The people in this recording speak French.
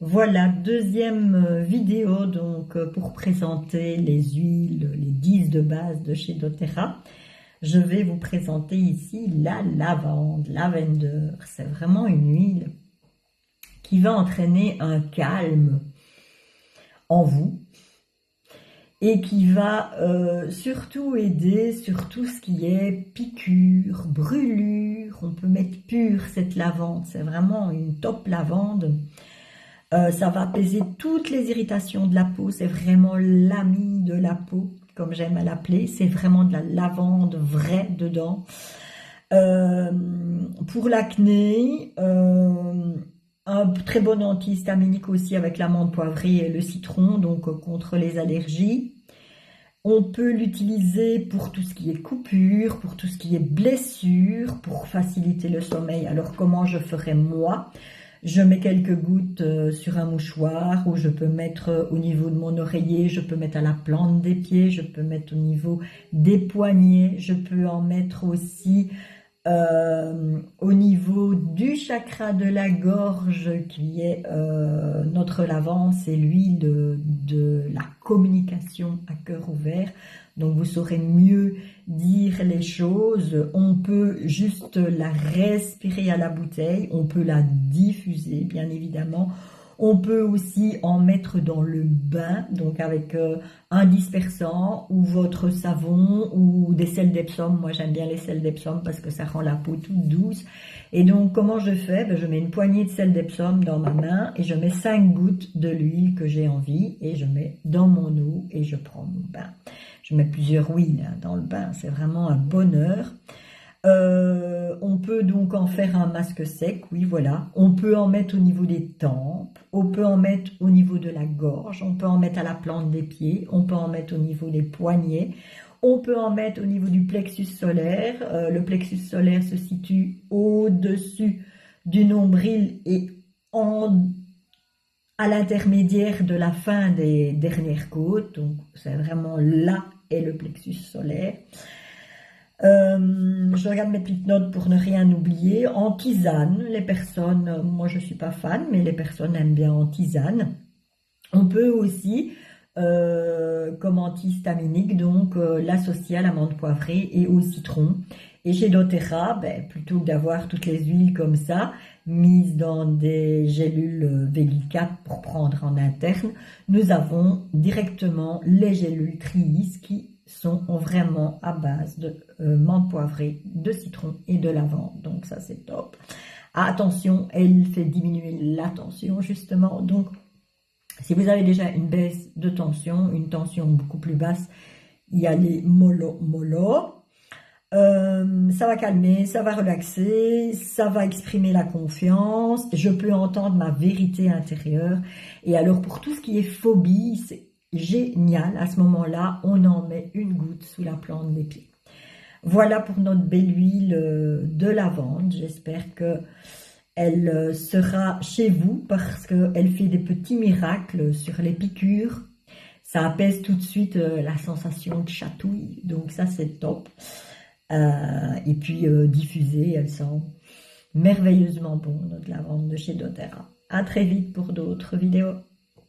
Voilà, deuxième vidéo donc pour présenter les huiles, les 10 de base de chez doTERRA. Je vais vous présenter ici la lavande, lavender. C'est vraiment une huile qui va entraîner un calme en vous et qui va surtout aider sur tout ce qui est piqûre, brûlure. On peut mettre pure cette lavande, c'est vraiment une top lavande. Ça va apaiser toutes les irritations de la peau, c'est vraiment l'ami de la peau, comme j'aime à l'appeler. C'est vraiment de la lavande vraie dedans. Pour l'acné, un très bon antihistaminique aussi avec l'amande poivrée et le citron, donc contre les allergies. On peut l'utiliser pour tout ce qui est coupure, pour tout ce qui est blessure, pour faciliter le sommeil. Alors comment je ferais moi ? Je mets quelques gouttes sur un mouchoir, ou je peux mettre au niveau de mon oreiller, je peux mettre à la plante des pieds, je peux mettre au niveau des poignets, je peux en mettre aussi au niveau du chakra de la gorge qui est notre lavande, c'est l'huile de la communication à cœur ouvert. Donc vous saurez mieux dire les choses. On peut juste la respirer à la bouteille, on peut la diffuser bien évidemment. On peut aussi en mettre dans le bain, donc avec un dispersant ou votre savon ou des sels d'Epsom. Moi j'aime bien les sels d'Epsom parce que ça rend la peau toute douce. Et donc comment je fais? Je mets une poignée de sel d'Epsom dans ma main et je mets 5 gouttes de l'huile que j'ai envie et je mets dans mon eau et je prends mon bain. Je mets plusieurs huiles dans le bain, c'est vraiment un bonheur. On peut donc en faire un masque sec, oui voilà. On peut en mettre au niveau des tempes, on peut en mettre au niveau de la gorge, on peut en mettre à la plante des pieds, on peut en mettre au niveau des poignets, on peut en mettre au niveau du plexus solaire. Le plexus solaire se situe au-dessus du nombril et à l'intermédiaire de la fin des dernières côtes, donc c'est vraiment là est le plexus solaire. Je regarde mes petites notes pour ne rien oublier. En tisane, les personnes, moi je ne suis pas fan, mais les personnes aiment bien en tisane. On peut aussi, comme antihistaminique, donc l'associer à l'amande poivrée et au citron. Et chez doTERRA, plutôt que d'avoir toutes les huiles comme ça, mises dans des gélules Veggie4 pour prendre en interne, nous avons directement les gélules Triis qui sont vraiment à base de menthe poivrée, de citron et de lavande. Donc ça c'est top. Attention, elle fait diminuer la tension justement. Donc si vous avez déjà une baisse de tension, une tension beaucoup plus basse, il y a les mollo. Ça va calmer, ça va relaxer, ça va exprimer la confiance, je peux entendre ma vérité intérieure. Et alors pour tout ce qui est phobie, c'est génial, à ce moment-là, on en met une goutte sous la plante des pieds. Voilà pour notre belle huile de lavande, j'espère que elle sera chez vous parce qu'elle fait des petits miracles sur les piqûres. Ça apaise tout de suite la sensation de chatouille, donc ça c'est top. Et puis diffusée, elle sent merveilleusement bon, notre lavande de chez doTERRA. À très vite pour d'autres vidéos.